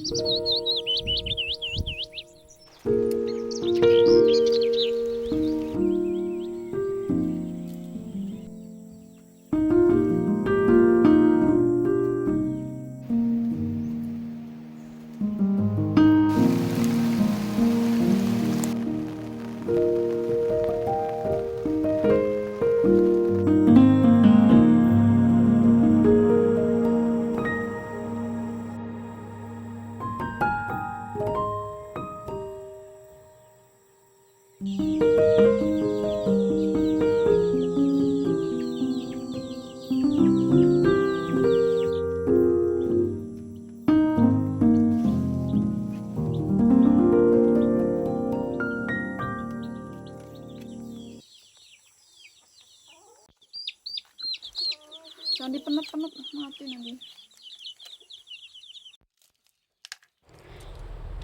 Jangan dipenet-penet, mati nanti.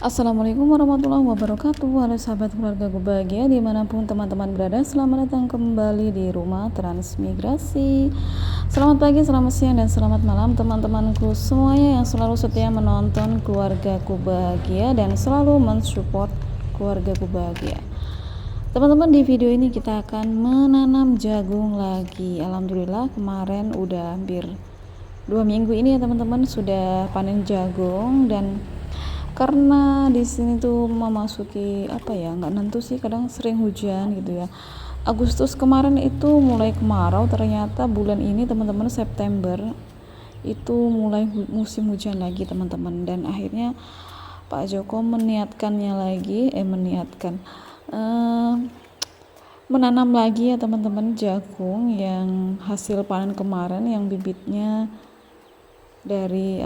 Assalamualaikum warahmatullahi wabarakatuh. Halo sahabat keluarga bahagia dimanapun teman-teman berada, selamat datang kembali di rumah transmigrasi. Selamat pagi, selamat siang, dan selamat malam teman-temanku semuanya yang selalu setia menonton keluargaku bahagia dan selalu mensupport keluargaku bahagia. Teman-teman, di video ini kita akan menanam jagung lagi. Alhamdulillah kemarin udah hampir 2 minggu ini ya teman-teman sudah panen jagung, dan karena di sini tuh memasuki nggak nentu sih, kadang sering hujan gitu ya. Agustus kemarin itu mulai kemarau, ternyata bulan ini teman-teman September itu mulai musim hujan lagi teman-teman, dan akhirnya Pak Joko menanam lagi ya teman-teman jagung yang hasil panen kemarin, yang bibitnya dari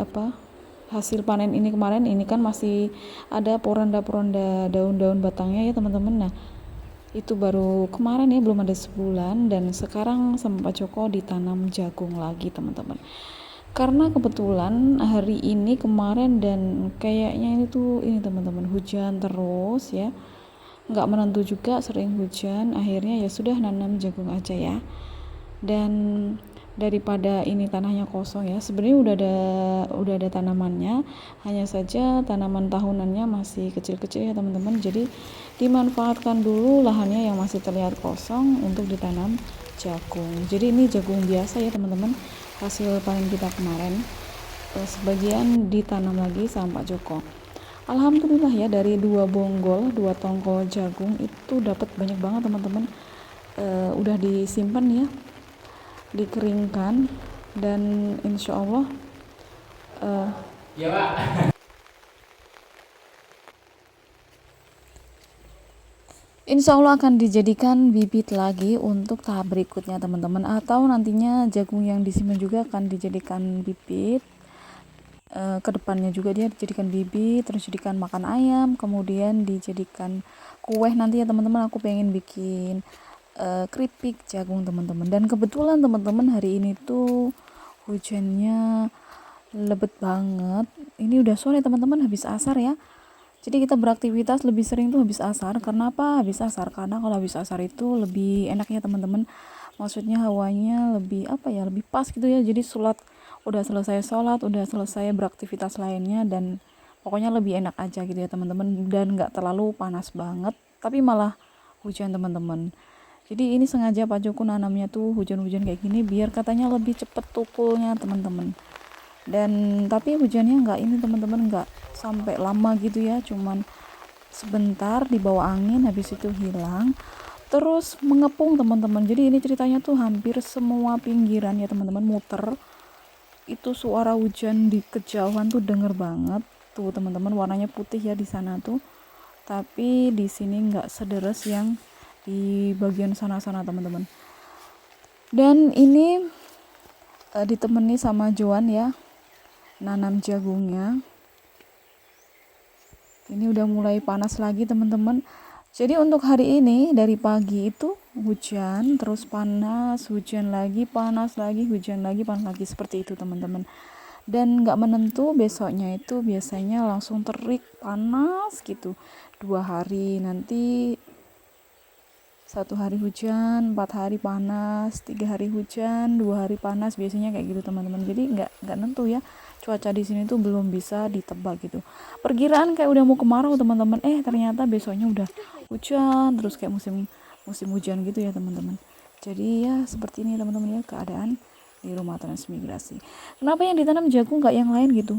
hasil panen ini kemarin. Ini kan masih ada poronda-poronda daun-daun batangnya ya teman-teman. Nah itu baru kemarin ya, belum ada sebulan, dan sekarang sama Pak Joko ditanam jagung lagi teman-teman. Karena kebetulan hari ini kemarin dan kayaknya ini teman-teman hujan terus ya, nggak menentu juga, sering hujan. Akhirnya ya sudah nanam jagung aja ya, dan daripada ini tanahnya kosong ya, sebenarnya udah ada tanamannya, hanya saja tanaman tahunannya masih kecil-kecil ya teman-teman. Jadi dimanfaatkan dulu lahannya yang masih terlihat kosong untuk ditanam jagung. Jadi ini jagung biasa ya teman-teman, hasil panen kita kemarin. Sebagian ditanam lagi sama Pak Joko. Alhamdulillah ya, dari 2 tongkol jagung itu dapat banyak banget teman-teman. Udah disimpan ya, dikeringkan, dan insya Allah ya Pak. Insya Allah akan dijadikan bibit lagi untuk tahap berikutnya teman-teman, atau nantinya jagung yang disimpan juga akan dijadikan bibit. Kedepannya juga dia dijadikan bibit, terus dijadikan makan ayam, kemudian dijadikan kue nanti ya teman-teman. Aku pengen bikin keripik jagung teman-teman, dan kebetulan teman-teman hari ini tuh hujannya lebat banget. Ini udah sore teman-teman, habis asar ya. Jadi kita beraktivitas lebih sering tuh habis asar. Karena apa habis asar? Karena kalau habis asar itu lebih enaknya teman-teman, maksudnya hawanya lebih lebih pas gitu ya. Jadi udah selesai sholat, udah selesai beraktivitas lainnya, dan pokoknya lebih enak aja gitu ya teman-teman, dan nggak terlalu panas banget tapi malah hujan teman-teman. Jadi ini sengaja Pak Joko nanamnya tuh hujan-hujan kayak gini biar katanya lebih cepet tukulnya teman-teman. Dan tapi hujannya nggak ini teman-teman, nggak sampai lama gitu ya, cuman sebentar di bawah angin, habis itu hilang terus mengepung teman-teman. Jadi ini ceritanya tuh hampir semua pinggiran ya teman-teman muter, itu suara hujan di kejauhan tuh denger banget tuh teman-teman. Warnanya putih ya di sana tuh, tapi di sini nggak sederes yang di bagian sana-sana teman-teman. Dan ini ditemani sama Joan ya, nanam jagungnya. Ini udah mulai panas lagi teman-teman. Jadi untuk hari ini dari pagi itu hujan, terus panas, hujan lagi, panas lagi, hujan lagi, panas lagi, seperti itu teman-teman. Dan nggak menentu, besoknya itu biasanya langsung terik panas gitu. 2 hari, nanti 1 hari hujan, 4 hari panas, 3 hari hujan, 2 hari panas, biasanya kayak gitu teman-teman. Jadi nggak nentu ya, cuaca di sini tuh belum bisa ditebak gitu. Perkiraan kayak udah mau kemarau teman-teman, ternyata besoknya udah hujan terus kayak musim musim hujan gitu ya teman-teman. Jadi ya seperti ini teman-teman ya keadaan di rumah transmigrasi. Kenapa yang ditanam jagung nggak yang lain gitu?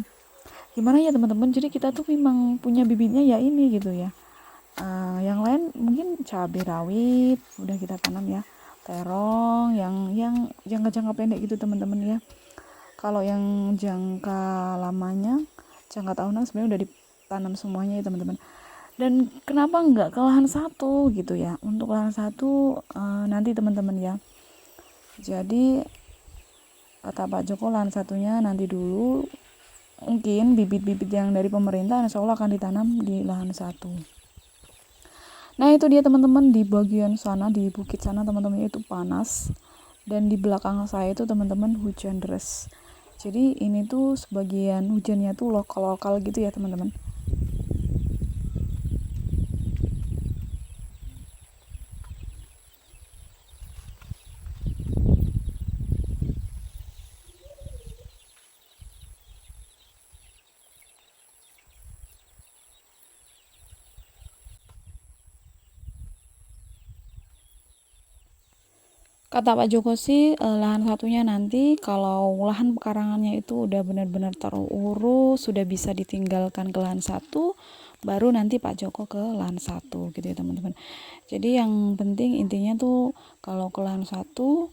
Gimana ya teman-teman? Jadi kita tuh memang punya bibitnya ya ini gitu ya. Yang lain mungkin cabai rawit udah kita tanam ya, terong yang jangka pendek gitu teman-teman ya. Kalau yang jangka lamanya, jangka tahunan sebenarnya udah ditanam semuanya ya teman-teman. Dan kenapa nggak ke lahan satu gitu ya? Untuk lahan satu nanti teman-teman ya. Jadi kata Pak Joko lahan satunya nanti dulu, mungkin bibit-bibit yang dari pemerintah insya Allah akan ditanam di lahan satu. Nah itu dia teman-teman, di bagian sana di bukit sana teman-teman itu panas, dan di belakang saya itu teman-teman hujan deras. Jadi ini tuh sebagian hujannya tuh lokal-lokal gitu ya teman-teman. Kata Pak Joko sih lahan satunya nanti kalau lahan pekarangannya itu udah benar-benar terurus, sudah bisa ditinggalkan ke lahan satu, baru nanti Pak Joko ke lahan satu gitu ya teman-teman. Jadi yang penting intinya tuh kalau ke lahan satu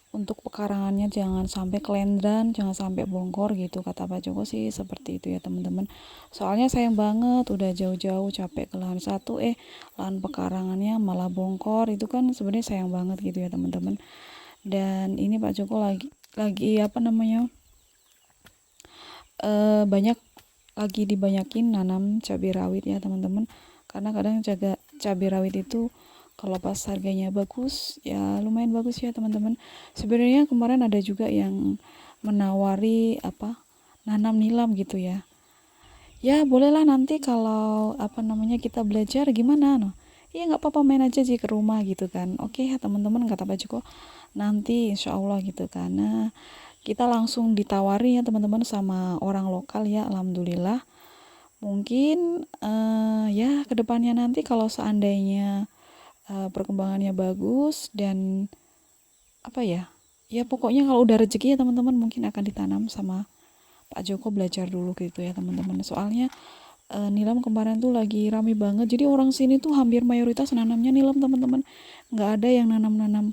untuk pekarangannya jangan sampai kelendran, jangan sampai bongkor gitu kata Pak Joko sih seperti itu ya teman-teman. Soalnya sayang banget udah jauh-jauh capek ke lahan satu lahan pekarangannya malah bongkor, itu kan sebenarnya sayang banget gitu ya teman-teman. Dan ini Pak Joko lagi apa namanya banyak lagi dibanyakin nanam cabai rawit ya teman-teman, karena kadang jaga cabai rawit itu kalau pas harganya bagus ya lumayan bagus ya teman-teman. Sebenarnya kemarin ada juga yang menawari nanam nilam gitu ya. Ya bolehlah nanti kalau kita belajar gimana no. Iya nggak apa-apa, main aja sih ke rumah gitu kan. Oke ya teman-teman kata Pak Joko, nanti insya Allah gitu karena kita langsung ditawari ya teman-teman sama orang lokal ya, alhamdulillah. Mungkin ya kedepannya nanti kalau seandainya perkembangannya bagus dan ya pokoknya kalau udah rezeki ya teman-teman mungkin akan ditanam sama Pak Joko, belajar dulu gitu ya teman-teman. Soalnya nilam kemarin tuh lagi rame banget, jadi orang sini tuh hampir mayoritas nanamnya nilam teman-teman, nggak ada yang nanam-nanam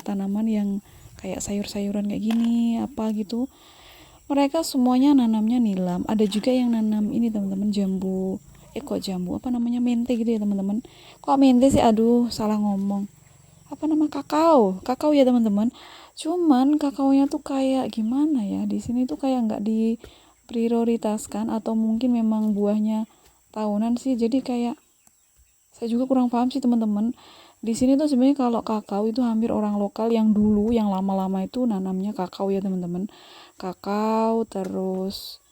tanaman yang kayak sayur-sayuran kayak gini gitu. Mereka semuanya nanamnya nilam. Ada juga yang nanam ini teman-teman, jambu mente gitu ya teman-teman. Kok mente sih, aduh salah ngomong, kakao ya teman-teman. Cuman kakaonya tuh kayak gimana ya, di sini tuh kayak nggak diprioritaskan, atau mungkin memang buahnya tahunan sih, jadi kayak saya juga kurang paham sih teman-teman. Di sini tuh sebenarnya kalau kakao itu hampir orang lokal yang dulu yang lama-lama itu nanamnya kakao ya teman-teman. Kakao terus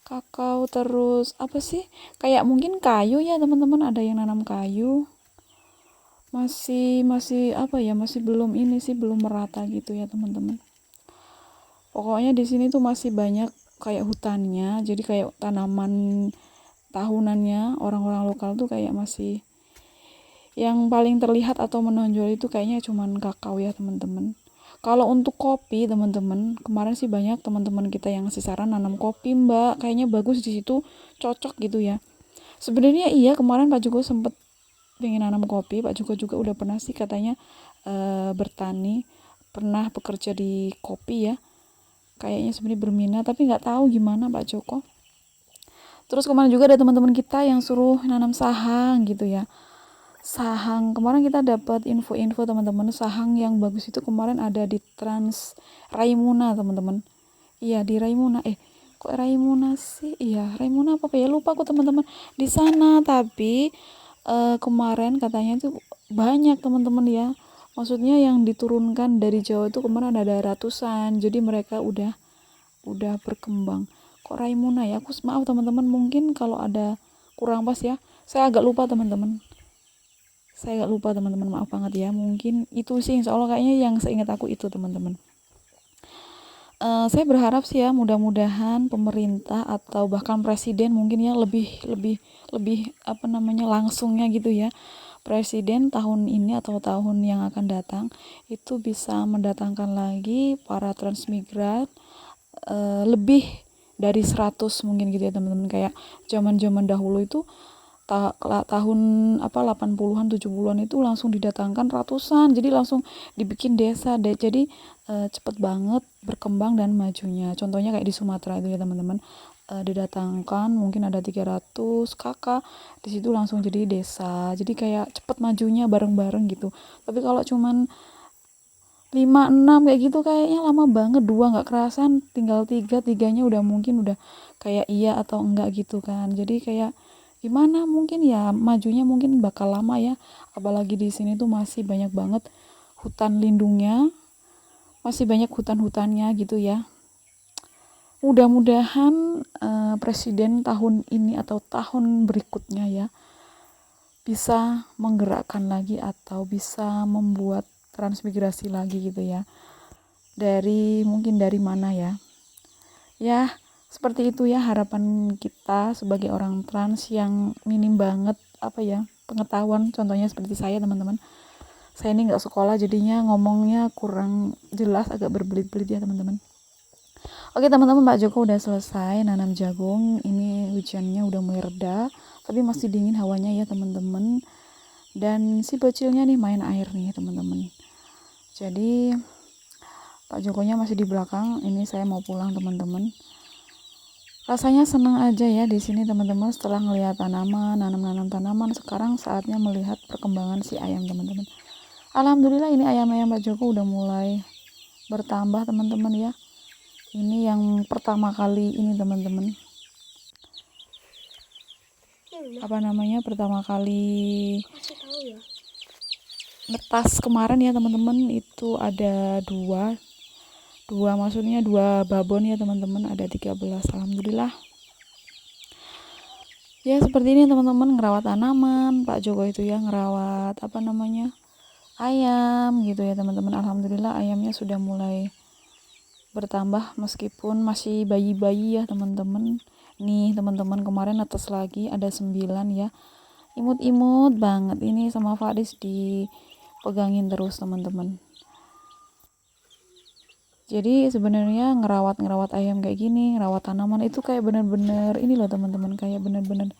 kakao terus kayak mungkin kayu ya teman-teman, ada yang nanam kayu. Masih masih belum ini sih, belum merata gitu ya teman-teman. Pokoknya di sini tuh masih banyak kayak hutannya, jadi kayak tanaman tahunannya orang-orang lokal tuh kayak masih, yang paling terlihat atau menonjol itu kayaknya cuman kakao ya teman-teman. Kalau untuk kopi teman-teman, kemarin sih banyak teman-teman kita yang ngasih saran nanam kopi mbak, kayaknya bagus di situ, cocok gitu ya. Sebenarnya iya, kemarin Pak Joko sempet pengen nanam kopi. Pak Joko juga udah pernah sih katanya bertani, pernah bekerja di kopi ya, kayaknya sebenarnya berminat, tapi nggak tahu gimana Pak Joko. Terus kemarin juga ada teman-teman kita yang suruh nanam sahang gitu ya. Sahang kemarin kita dapat info-info teman-teman, sahang yang bagus itu kemarin ada di Trans Raimuna teman-teman. Iya di Raimuna, kok Raimuna sih, iya Raimuna apa ya, lupa aku teman-teman di sana. Tapi kemarin katanya tuh banyak teman-teman ya, maksudnya yang diturunkan dari Jawa itu kemarin ada ratusan, jadi mereka udah berkembang. Kok Raimuna ya, aku maaf teman-teman, mungkin kalau ada kurang pas ya, saya agak lupa teman-teman, maaf banget ya. Mungkin itu sih insya Allah kayaknya yang seingat aku itu teman-teman. Saya berharap sih ya mudah-mudahan pemerintah atau bahkan presiden mungkin ya lebih lebih lebih apa namanya langsungnya gitu ya, presiden tahun ini atau tahun yang akan datang itu bisa mendatangkan lagi para transmigran lebih dari 100 mungkin gitu ya teman-teman, kayak zaman-zaman dahulu itu tahun 80-an 70-an itu langsung didatangkan ratusan, jadi langsung dibikin desa deh, jadi cepet banget berkembang dan majunya. Contohnya kayak di Sumatera itu ya teman-teman, didatangkan mungkin ada 300 kakak di situ langsung jadi desa, jadi kayak cepet majunya bareng-bareng gitu. Tapi kalau cuman 5-6 kayak gitu kayaknya lama banget, 2 nggak kerasan, tinggal 3-tiganya udah mungkin udah kayak iya atau enggak gitu kan. Jadi kayak gimana mungkin ya majunya mungkin bakal lama ya, apalagi di sini tuh masih banyak banget hutan lindungnya, masih banyak hutan-hutannya gitu ya. Mudah-mudahan presiden tahun ini atau tahun berikutnya ya bisa menggerakkan lagi atau bisa membuat transmigrasi lagi gitu ya, dari mungkin dari mana ya seperti itu ya harapan kita sebagai orang trans yang minim banget pengetahuan. Contohnya seperti saya teman-teman, saya ini nggak sekolah jadinya ngomongnya kurang jelas, agak berbelit-belit ya teman-teman. Oke teman-teman, Pak Joko udah selesai nanam jagung, ini hujannya udah mulai reda tapi masih dingin hawanya ya teman-teman, dan si bocilnya nih main air nih teman-teman. Jadi Pak Jokonya masih di belakang, ini saya mau pulang teman-teman. Rasanya senang aja ya di sini teman-teman, setelah ngelihat tanaman, nanam tanaman, sekarang saatnya melihat perkembangan si ayam teman-teman. Alhamdulillah ini ayam-ayam Pak Joko udah mulai bertambah teman-teman ya. Ini yang pertama kali ini teman-teman. Pertama kali ngetas kemarin ya teman-teman, itu ada dua maksudnya 2 babon ya teman-teman, ada 13. Alhamdulillah ya. Seperti ini teman-teman, ngerawat tanaman Pak Joko itu ya, ngerawat ayam gitu ya teman-teman. Alhamdulillah ayamnya sudah mulai bertambah meskipun masih bayi-bayi ya teman-teman. Nih teman-teman, kemarin atas lagi ada 9 ya, imut-imut banget ini, sama Faris dipegangin terus teman-teman. Jadi sebenarnya ngerawat ayam kayak gini, ngerawat tanaman itu kayak bener-bener ini loh teman-teman, kayak bener-bener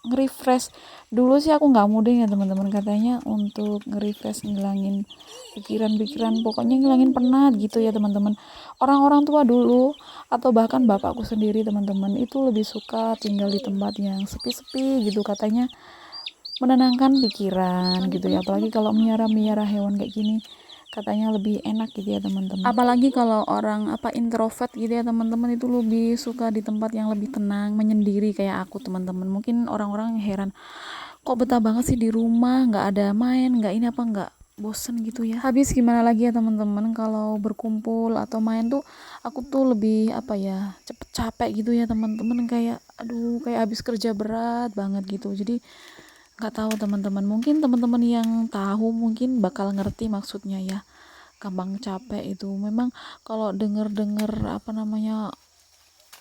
nge-refresh. Dulu sih aku nggak mudah ya teman-teman, katanya untuk nge-refresh, ngilangin pikiran-pikiran, pokoknya ngilangin penat gitu ya teman-teman. Orang-orang tua dulu atau bahkan bapakku sendiri teman-teman itu lebih suka tinggal di tempat yang sepi-sepi gitu, katanya menenangkan pikiran gitu ya, apalagi kalau miara hewan kayak gini katanya lebih enak gitu ya teman-teman. Apalagi kalau orang introvert gitu ya teman-teman, itu lebih suka di tempat yang lebih tenang, menyendiri kayak aku teman-teman. Mungkin orang-orang heran, kok betah banget sih di rumah, nggak ada main, nggak ini nggak bosen gitu ya. Habis gimana lagi ya teman-teman, kalau berkumpul atau main tuh aku tuh lebih cepet capek gitu ya teman-teman, kayak habis kerja berat banget gitu. Jadi nggak tahu teman-teman, mungkin teman-teman yang tahu mungkin bakal ngerti maksudnya ya, gampang capek itu. Memang kalau denger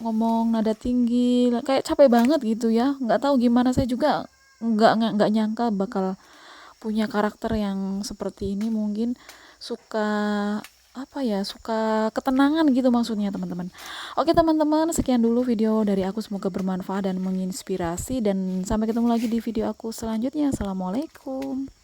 ngomong nada tinggi kayak capek banget gitu ya, nggak tahu gimana, saya juga nggak nyangka bakal punya karakter yang seperti ini. Mungkin suka suka ketenangan gitu maksudnya teman-teman. Oke teman-teman, sekian dulu video dari aku, semoga bermanfaat dan menginspirasi, dan sampai ketemu lagi di video aku selanjutnya. Assalamualaikum.